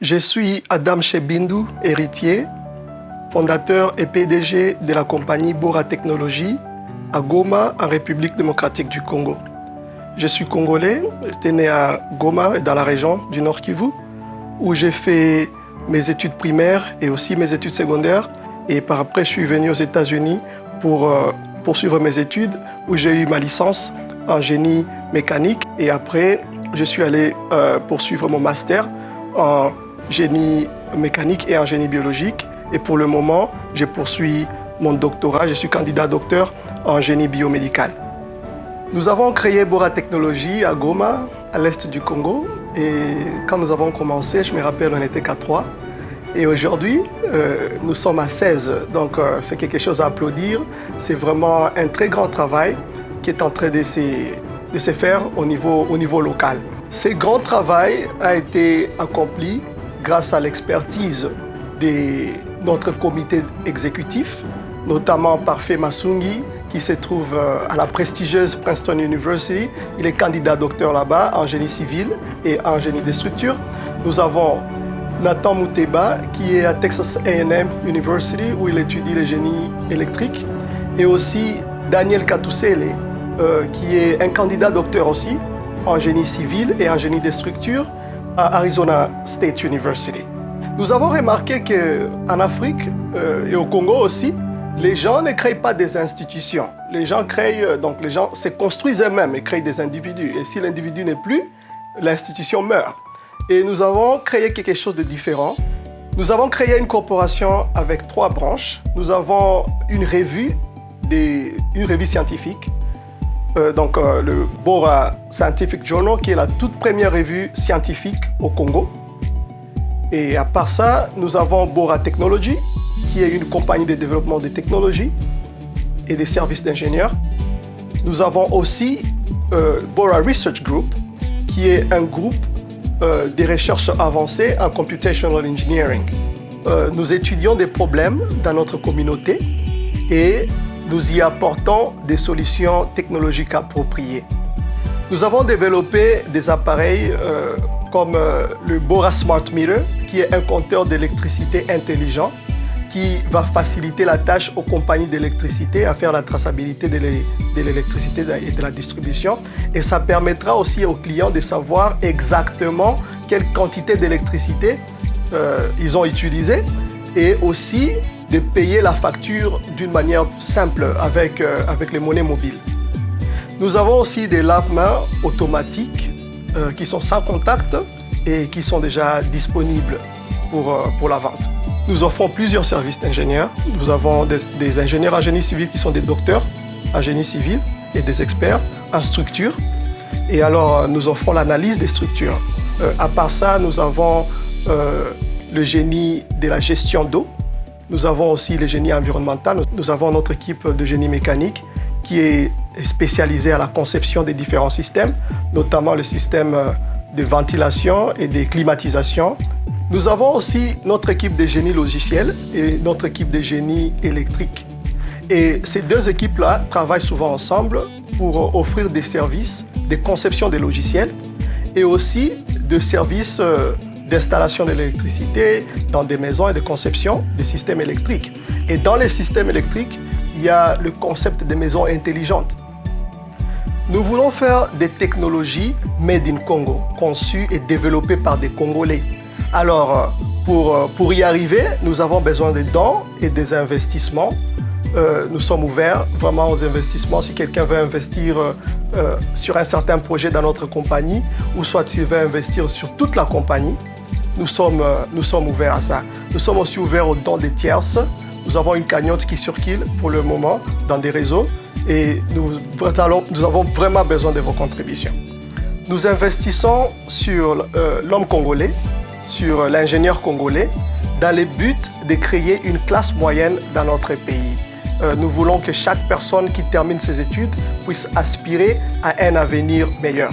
Je suis Adam Chebindu, héritier, fondateur et PDG de la compagnie Bora Technologies à Goma, en République démocratique du Congo. Je suis congolais, j'étais né à Goma, dans la région du Nord Kivu, où j'ai fait mes études primaires et aussi mes études secondaires. Et par après, je suis venu aux États-Unis pour poursuivre mes études, où j'ai eu ma licence en génie mécanique. Et après, je suis allé poursuivre mon master en génie mécanique et en génie biologique. Et pour le moment, je poursuis mon doctorat. Je suis candidat docteur en génie biomédical. Nous avons créé Bora Technologies à Goma, à l'est du Congo. Et quand nous avons commencé, je me rappelle, on n'était qu'à 3. Et aujourd'hui, nous sommes à 16. Donc, c'est quelque chose à applaudir. C'est vraiment un très grand travail qui est en train de se faire au niveau local. Ce grand travail a été accompli grâce à l'expertise de notre comité exécutif, notamment par Fé Masungi, qui se trouve à la prestigieuse Princeton University. Il est candidat docteur là-bas en génie civil et en génie des structures. Nous avons Nathan Mouteba, qui est à Texas A&M University, où il étudie le génie électrique. Et aussi Daniel Katousele, qui est un candidat docteur aussi en génie civil et en génie des structures à Arizona State University. Nous avons remarqué qu'en Afrique et au Congo aussi, les gens ne créent pas des institutions. Les gens se construisent eux-mêmes et créent des individus. Et si l'individu n'est plus, l'institution meurt. Et nous avons créé quelque chose de différent. Nous avons créé une corporation avec 3 branches. Nous avons une revue scientifique, le Bora Scientific Journal, qui est la toute première revue scientifique au Congo. Et à part ça, nous avons Bora Technologies, qui est une compagnie de développement de technologies et des services d'ingénieurs. Nous avons aussi Bora Research Group, qui est un groupe de recherche avancée en computational engineering. Nous étudions des problèmes dans notre communauté et nous y apportons des solutions technologiques appropriées. Nous avons développé des appareils comme le Bora Smart Meter, qui est un compteur d'électricité intelligent qui va faciliter la tâche aux compagnies d'électricité à faire la traçabilité de l'électricité et de la distribution. Et ça permettra aussi aux clients de savoir exactement quelle quantité d'électricité ils ont utilisé et aussi de payer la facture d'une manière simple avec les monnaies mobiles. Nous avons aussi des lave-mains automatiques qui sont sans contact et qui sont déjà disponibles pour la vente. Nous offrons plusieurs services d'ingénieurs. Nous avons des ingénieurs en génie civil qui sont des docteurs en génie civil et des experts en structure. Et alors, nous offrons l'analyse des structures. À part ça, nous avons le génie de la gestion d'eau. Nous avons aussi le génie environnemental. Nous avons notre équipe de génie mécanique qui est spécialisée à la conception des différents systèmes, notamment le système de ventilation et de climatisation. Nous avons aussi notre équipe de génie logiciel et notre équipe de génie électrique. Et ces 2 équipes-là travaillent souvent ensemble pour offrir des services de conception des logiciels et aussi de services d'installation de l'électricité dans des maisons et de conception des systèmes électriques. Et dans les systèmes électriques, il y a le concept des maisons intelligentes. Nous voulons faire des technologies made in Congo, conçues et développées par des Congolais. Alors, pour y arriver, nous avons besoin de dons et des investissements. Nous sommes ouverts vraiment aux investissements. Si quelqu'un veut investir sur un certain projet dans notre compagnie, ou soit s'il veut investir sur toute la compagnie, nous sommes ouverts à ça. Nous sommes aussi ouverts aux dons des tierces. Nous avons une cagnotte qui circule pour le moment dans des réseaux et nous avons vraiment besoin de vos contributions. Nous investissons sur l'homme congolais, sur l'ingénieur congolais, dans le but de créer une classe moyenne dans notre pays. Nous voulons que chaque personne qui termine ses études puisse aspirer à un avenir meilleur.